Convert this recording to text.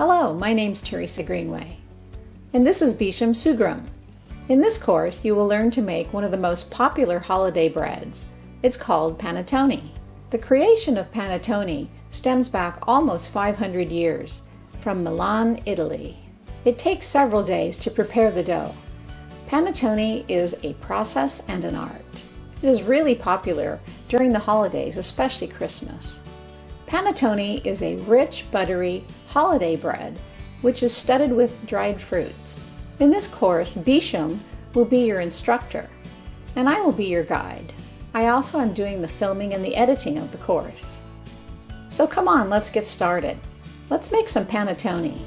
Hello, my name's Teresa Greenway, and this is Beesham Soogrim. In this course, you will learn to make one of the most popular holiday breads. It's called panettone. The creation of panettone stems back almost 500 years from Milan, Italy. It takes several days to prepare the dough. Panettone is a process and an art. It is really popular during the holidays, especially Christmas. Panettone is a rich, buttery holiday bread which is studded with dried fruits. In this course, Beesham will be your instructor, and I will be your guide. I also am doing the filming and the editing of the course. So come on, let's get started. Let's make some panettone.